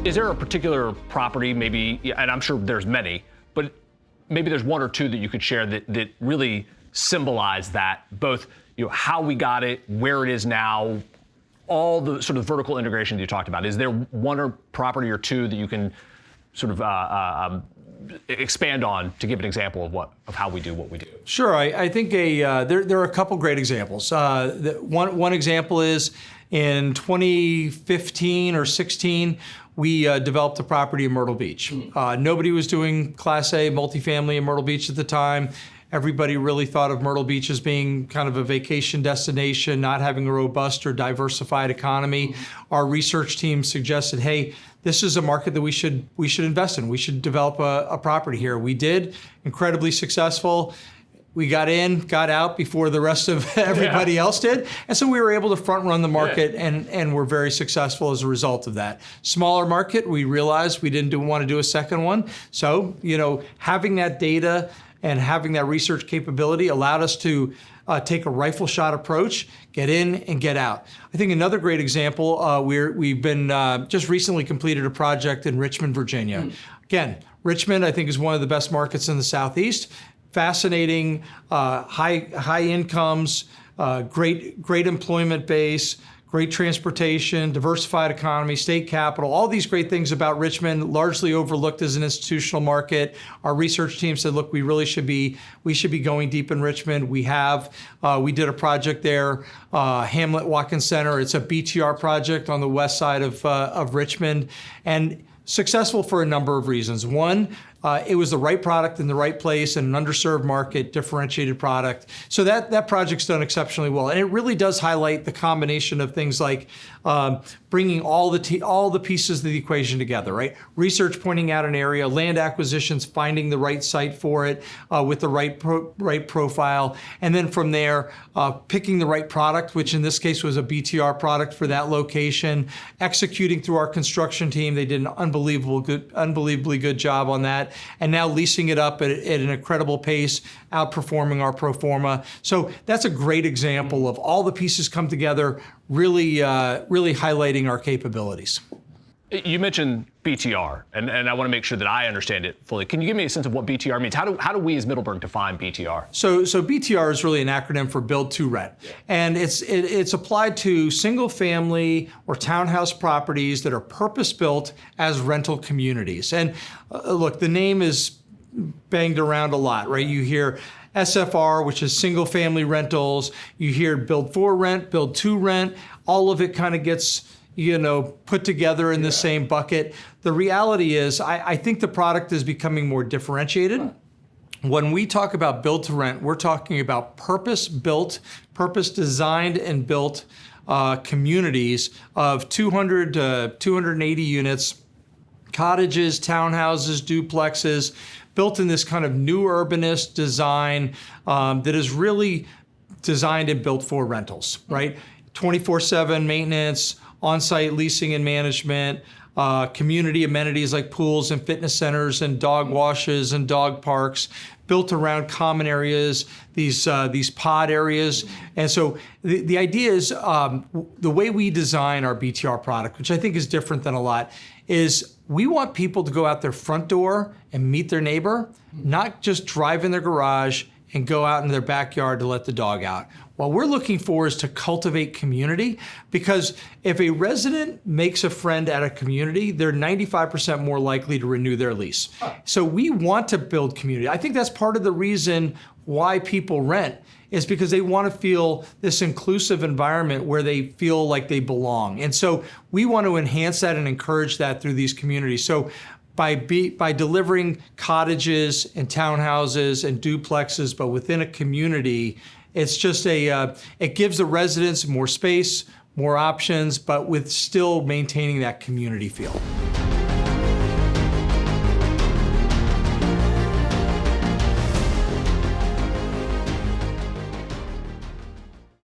Is there a particular property, maybe, and I'm sure there's many, but maybe there's one or two that you could share that really symbolize that, both how we got it, where it is now, all the sort of vertical integration that you talked about? Is there one or property or two that you can sort of expand on to give an example of how we do what we do? Sure, I think there are a couple great examples. One example is in 2015 or 16, we developed a property in Myrtle Beach. Nobody was doing Class A multifamily in Myrtle Beach at the time. Everybody really thought of Myrtle Beach as being kind of a vacation destination, not having a robust or diversified economy. Our research team suggested, hey, this is a market that we should invest in. We should develop a property here. We did, incredibly successful. We got in, got out before the rest of everybody else did. And so we were able to front run the market and we're very successful as a result of that. Smaller market, we realized we didn't want to do a second one. So, having that data and having that research capability allowed us to take a rifle shot approach, get in and get out. I think another great example, we've been just recently completed a project in Richmond, Virginia. Again, Richmond, I think, is one of the best markets in the Southeast. Fascinating, high incomes, great employment base, great transportation, diversified economy, state capital, all these great things about Richmond, largely overlooked as an institutional market. Our research team said, look, we should be going deep in Richmond. We did a project there, Hamlet Watkins Center. It's a BTR project on the west side of Richmond, and successful for a number of reasons. One, it was the right product in the right place in an underserved market, differentiated product. So that project's done exceptionally well. And it really does highlight the combination of things like bringing all the pieces of the equation together, right? Research pointing out an area, land acquisitions, finding the right site for it with the right profile. And then from there, picking the right product, which in this case was a BTR product for that location, executing through our construction team. They did an unbelievably good job on that. And now leasing it up at an incredible pace, outperforming our pro forma. So that's a great example of all the pieces come together, really highlighting our capabilities. You mentioned BTR, and I want to make sure that I understand it fully. Can you give me a sense of what BTR means? How do we as Middleburg define BTR? So BTR is really an acronym for Build to Rent, and it's applied to single family or townhouse properties that are purpose built as rental communities. And look, the name is banged around a lot, right? You hear SFR, which is single family rentals. You hear build for rent, build to rent. All of it kind of gets put together in the same bucket. The reality is, I think the product is becoming more differentiated. When we talk about build to rent, we're talking about purpose designed and built communities of 200 to 280 units, cottages, townhouses, duplexes, built in this kind of new urbanist design that is really designed and built for rentals, right? 24/7 maintenance, on-site leasing and management, community amenities like pools and fitness centers and dog washes and dog parks, built around common areas, these pod areas. And so the idea is the way we design our BTR product, which I think is different than a lot, is we want people to go out their front door and meet their neighbor, not just drive in their garage and go out in their backyard to let the dog out. What we're looking for is to cultivate community, because if a resident makes a friend at a community, they're 95% more likely to renew their lease. So we want to build community. I think that's part of the reason why people rent, is because they want to feel this inclusive environment where they feel like they belong. And so we want to enhance that and encourage that through these communities. So by delivering cottages and townhouses and duplexes, but within a community, it's just it gives the residents more space, more options, but with still maintaining that community feel.